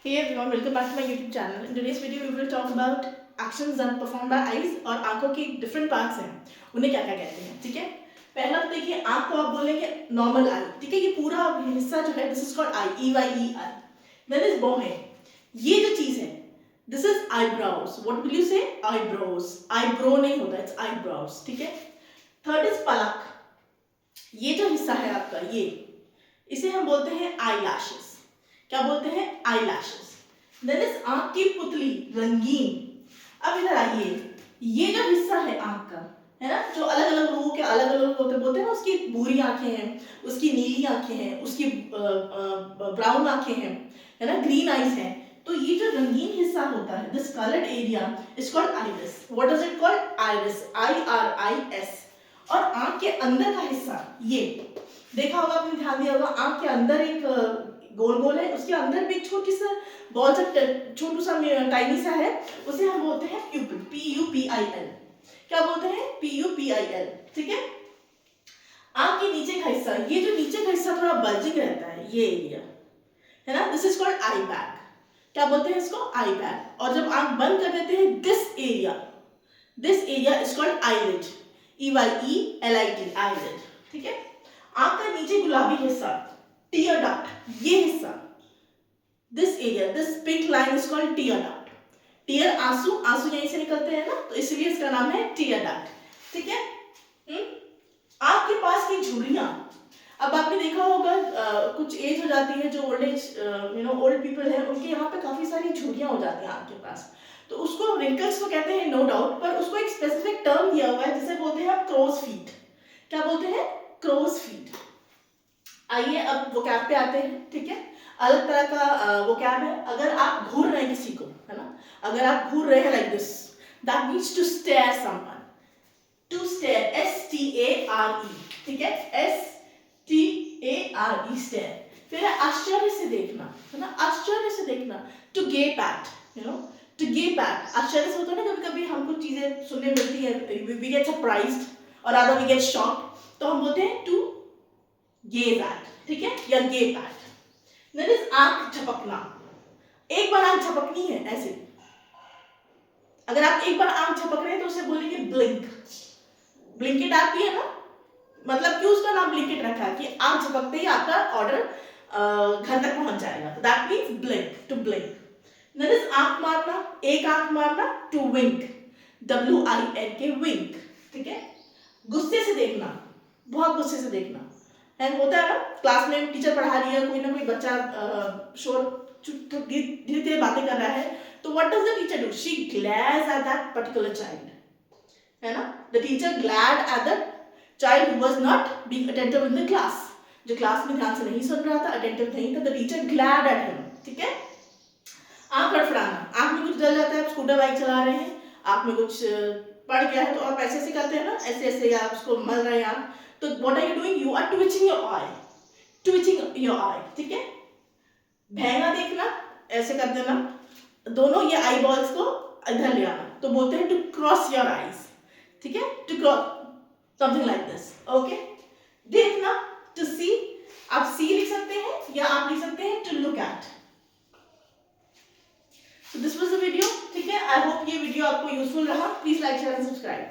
Hey everyone, welcome back to my YouTube channel. In today's video, we will talk about actions done performed by eyes और आंखों की different parts हैं, उन्हें क्या क्या कहते हैं, ठीक है। पहला तो देखिए, आंख को आप बोलेंगे नॉर्मल आई, ठीक है। ये पूरा हिस्सा जो है, this is called eye, EYE-I. Then is बोहे, ये जो चीज है, this is eyebrows. What will you say? Eyebrows. Eyebrow नहीं होता, इट्स आईब्राउज, ठीक है। थर्ड इज पलक. ये जो हिस्सा है आपका, ये इसे हम बोलते हैं आई लैशेस. क्या बोलते हैं? Eye lashes. देन इज आंख की पुतली, रंगीन. अब इधर आइए, ये जो हिस्सा है आंख का, है ना, जो अलग अलग लोगों के अलग अलग बोलते हैं ना, उसकी भूरी आंखें हैं, उसकी नीली आंखें हैं, उसकी ब्राउन आंखें हैं, है ना, ग्रीन आईज हैं. तो ये जो रंगीन हिस्सा होता है, this coloured area is called iris. What is it called? Iris. IRIS. और आंख के अंदर का हिस्सा, ये देखा होगा आपने, ध्यान दिया होगा, आंख के अंदर एक गोल गोल है, उसके अंदर भी एक छोटी सा बॉल सा, छोटू सा टाइनी सा है, उसे हम बोलते हैं प्यूपिल. PUPIL. क्या बोलते हैं? PUPIL, ठीक है। आंख के नीचे का हिस्सा, ये जो नीचे का हिस्सा थोड़ा बल्जिंग रहता है, ये एरिया है ना, this is called I bag. क्या बोलते हैं इसको? आई बैग. और जब आंख बंद कर देते हैं, this area is called eyelid. EYELID, eyelid, ठीक है। आंख का नीचे गुलाबी हिस्सा, टीयर डक्ट, ये हिस्सा, this area, this pink line is called tear duct. Tear आंसू, आंसू यहीं से निकलते हैं ना, तो इसलिए इसका नाम है टीयर डक्ट, ठीक है। आंख के पास की झुर्रियां, अब आपने देखा होगा कुछ एज हो जाती है, जो ओल्ड एज ओल्ड पीपल है, उनके यहाँ पे काफी सारी झुर्रियां हो जाती हैं आंख के पास. तो उसको रिंकल्स तो कहते हैं, नो डाउट, पर उसको एक स्पेसिफिक टर्म दिया हुआ है, जिसे बोलते हैं आप क्रोज फीट. क्या बोलते हैं? Crow's feet. आइए अब वोकैब पे आते हैं, ठीक है। अलग तरह का वोकैब है. अगर आप घूर रहे हैं किसी को, है ना, अगर आप घूर रहे हैं like this, that means to stare someone. To stare, STARE, ठीक है, STARE, स्टेयर. फिर आश्चर्य से देखना, है ना, आश्चर्य से देखना, to gape at, to gape at. आश्चर्य से होता है ना, कभी कभी हमको चीजें सुनने मिलती है, वी गेट सरप्राइज्ड और आधा वी गेट शॉक्ड, तो हम बोलते हैं टू गेप एट, ठीक है, या गेप एट. देन इज आंख झपकना. एक बार आंख झपकनी है ऐसे, अगर आप एक बार आंख झपक रहे हैं तो उसे बोलेंगे ब्लिंक. ब्लिंकेट आती है ना, मतलब क्यों उसका नाम ब्लिंकेट रखा है कि आंख झपकते ही आपका ऑर्डर घर तक पहुंच जाएगा, तो that means blink, to blink. Then is आंख मारना, एक आंख मारना, टू विंक. WINK, विंक, ठीक है. गुस्से से देखना, बहुत गुस्से से देखना, है, होता है ना, क्लास में टीचर पढ़ा रही है, कोई ना कोई बच्चा शोर धीरे धीरे बातें कर रहा है, तो what does the teacher do? She ग्लेयर्स at that particular child, है ना. The teacher glad at the child who was not being attentive in the class. जो क्लास में ध्यान से नहीं सुन रहा था, अटेंटिव नहीं था, the teacher glad at him, ठीक है. आंख फड़फड़ाना, आंख में कुछ जल जाता है, आप स्कूटर बाइक चला रहे हैं, आंख में कुछ पड़ गया है, तो आप ऐसे ऐसे करते हैं ना, ऐसे ऐसे, या उसको मल रहे हैं आप, तो what are you doing? You are twitching your eye, twitching your eye, ठीक है. भैंगा देखना, ऐसे कर देना, दोनों ये आई बॉल्स को इधर ले आना, तो बोलते हैं टू क्रॉस योर आईज, ठीक है, to cross, something like this, okay. देखना, टू सी, आप सी लिख सकते हैं या आप लिख सकते हैं to look at. So this was the video, ठीक है. आई होप ये वीडियो आपको यूजफुल रहा. Please like, share and subscribe.